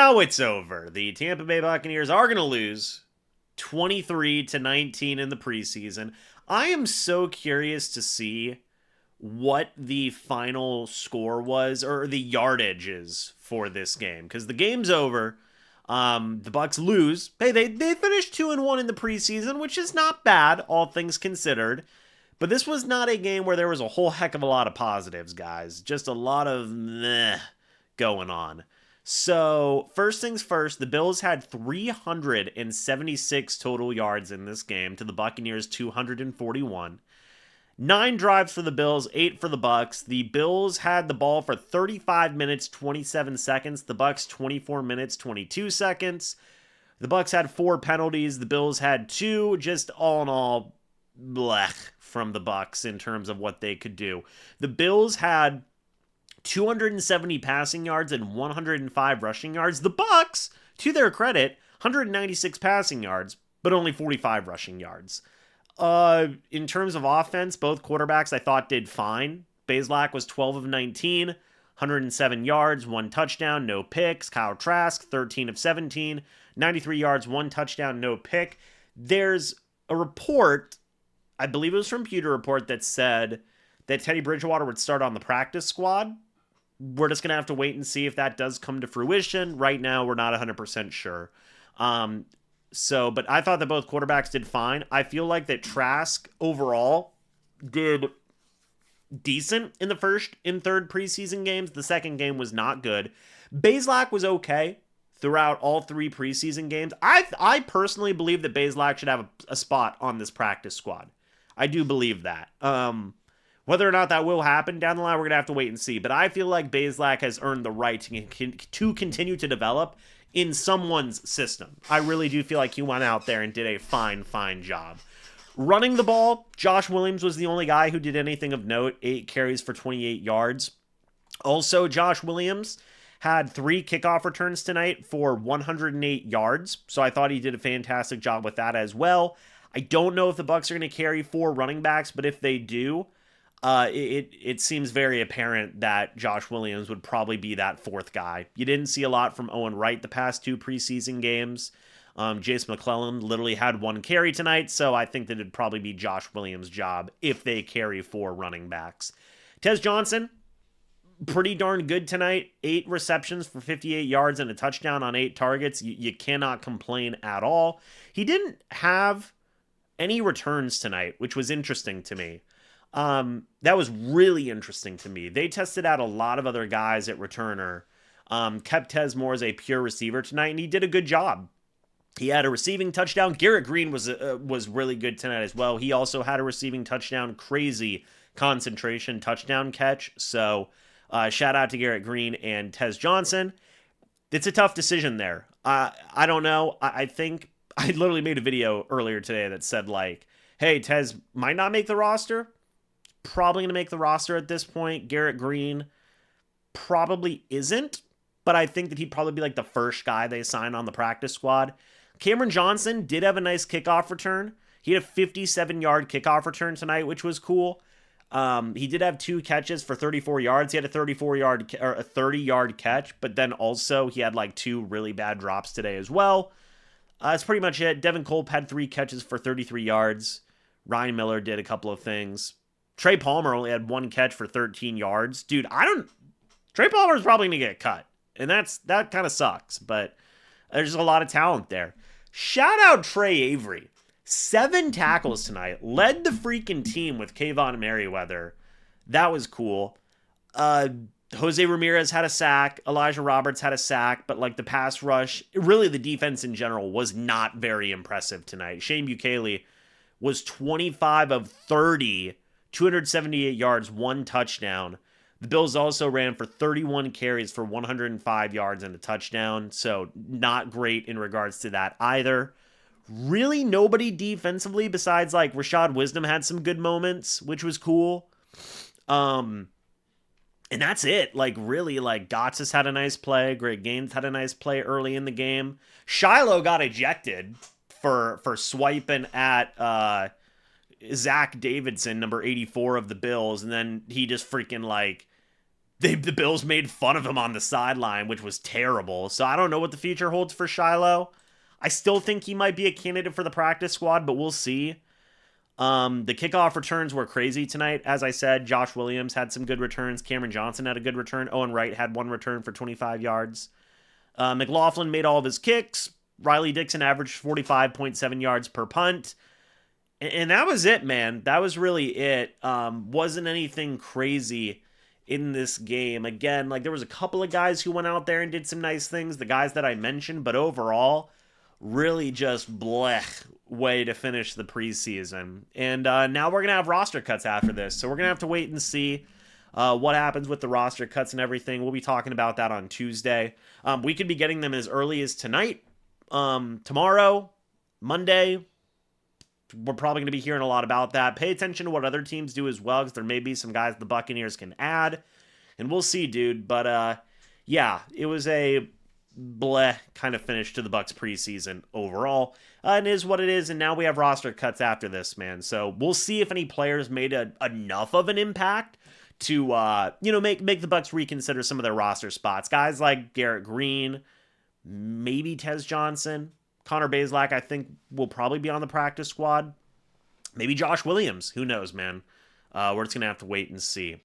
now it's over. The Tampa Bay Buccaneers are going to lose 23-19 in the preseason. I am so curious to see what the final score was or the yardage is for this game because the game's over. The Bucs lose. Hey, they finished 2-1 in the preseason, which is not bad, all things considered. But this was not a game where there was a whole heck of a lot of positives, guys. Just a lot of meh going on. So, first things first, the Bills had 376 total yards in this game to the Buccaneers 241. 9 drives for the Bills, 8 for the Bucs. The Bills had the ball for 35 minutes, 27 seconds. The Bucs 24 minutes, 22 seconds. The Bucs had 4 penalties. The Bills had 2. Just all in all, blech from the Bucs in terms of what they could do. The Bills had 270 passing yards and 105 rushing yards. The Bucs, to their credit, 196 passing yards, but only 45 rushing yards. In terms of offense, both quarterbacks I thought did fine. Bazelak was 12 of 19, 107 yards, 1 touchdown, no picks. Kyle Trask, 13 of 17, 93 yards, 1 touchdown, no pick. There's a report, I believe it was from Pewter Report, that said that Teddy Bridgewater would start on the practice squad. We're just going to have to wait and see if that does come to fruition. Right now, we're not 100% sure. But I thought that both quarterbacks did fine. I feel like that Trask overall did decent in the first and third preseason games. The second game was not good. Bazelak was okay throughout all 3 preseason games. I personally believe that Bazelak should have a spot on this practice squad. I do believe that. Whether or not that will happen down the line, we're going to have to wait and see. But I feel like Bazelak has earned the right to continue to develop in someone's system. I really do feel like he went out there and did a fine job. Running the ball, Josh Williams was the only guy who did anything of note. 8 carries for 28 yards. Also, Josh Williams had 3 kickoff returns tonight for 108 yards. So I thought he did a fantastic job with that as well. I don't know if the Bucs are going to carry 4 running backs, but if they do, it seems very apparent that Josh Williams would probably be that 4th guy. You didn't see a lot from Owen Wright the past 2 preseason games. Jace McClellan literally had 1 carry tonight, so I think that it'd probably be Josh Williams' job if they carry 4 running backs. Tez Johnson, pretty darn good tonight. 8 receptions for 58 yards and a touchdown on 8 targets. You cannot complain at all. He didn't have any returns tonight, which was interesting to me. That was really interesting to me. They tested out a lot of other guys at returner, kept Tez more as a pure receiver tonight, and he did a good job. He had a receiving touchdown. Garrett Green was really good tonight as well. He also had a receiving touchdown, crazy concentration touchdown catch. So shout out to Garrett Green and Tez Johnson. It's a tough decision there. I don't know. I think I literally made a video earlier today that said like, hey, Tez might not make the roster. Probably going to make the roster at this point. Garrett Green probably isn't, but I think that he'd probably be like the first guy they sign on the practice squad. Cameron Johnson did have a nice kickoff return. He had a 57-yard kickoff return tonight, which was cool. He did have 2 catches for 34 yards. He had a 30-yard catch, but then also he had like 2 really bad drops today as well. That's pretty much it. Devin Culp had 3 catches for 33 yards. Ryan Miller did a couple of things. Trey Palmer only had 1 catch for 13 yards. Dude, Trey Palmer's probably going to get cut. And that kind of sucks, but there's a lot of talent there. Shout out Trey Avery. 7 tackles tonight. Led the freaking team with Kayvon Merriweather. That was cool. Jose Ramirez had a sack. Elijah Roberts had a sack, but like the pass rush, really the defense in general was not very impressive tonight. Shane Bukele was 25 of 30, 278 yards, 1 touchdown. The Bills also ran for 31 carries for 105 yards and a touchdown, so not great in regards to that either. Really nobody defensively besides like Rashad Wisdom had some good moments, which was cool. And that's it. Like really, like Gotsis had a nice play. Greg Gaines had a nice play early in the game. Shiloh got ejected for swiping at Zach Davidson, number 84 of the Bills, and then he just freaking like the Bills made fun of him on the sideline, which was terrible. So I don't know what the future holds for Shiloh. I still think he might be a candidate for the practice squad, but we'll see. The kickoff returns were crazy tonight. As I said, Josh Williams had some good returns. Cameron Johnson had a good return. Owen Wright had one return for 25 yards. McLaughlin made all of his kicks. Riley Dixon averaged 45.7 yards per punt. And that was it, man. That was really it. Wasn't anything crazy in this game. Again, like there was a couple of guys who went out there and did some nice things, the guys that I mentioned, but overall, really just blech way to finish the preseason. And now we're going to have roster cuts after this. So we're going to have to wait and see what happens with the roster cuts and everything. We'll be talking about that on Tuesday. We could be getting them as early as tonight, tomorrow, Monday. We're probably going to be hearing a lot about that. Pay attention to what other teams do as well, because there may be some guys the Buccaneers can add. And we'll see, dude. But, yeah, it was a bleh kind of finish to the Bucs preseason overall. And is what it is, and now we have roster cuts after this, man. So we'll see if any players made enough of an impact to, make the Bucs reconsider some of their roster spots. Guys like Garrett Green, maybe Tez Johnson, Connor Bazelak, I think, will probably be on the practice squad. Maybe Josh Williams. Who knows, man? We're just going to have to wait and see.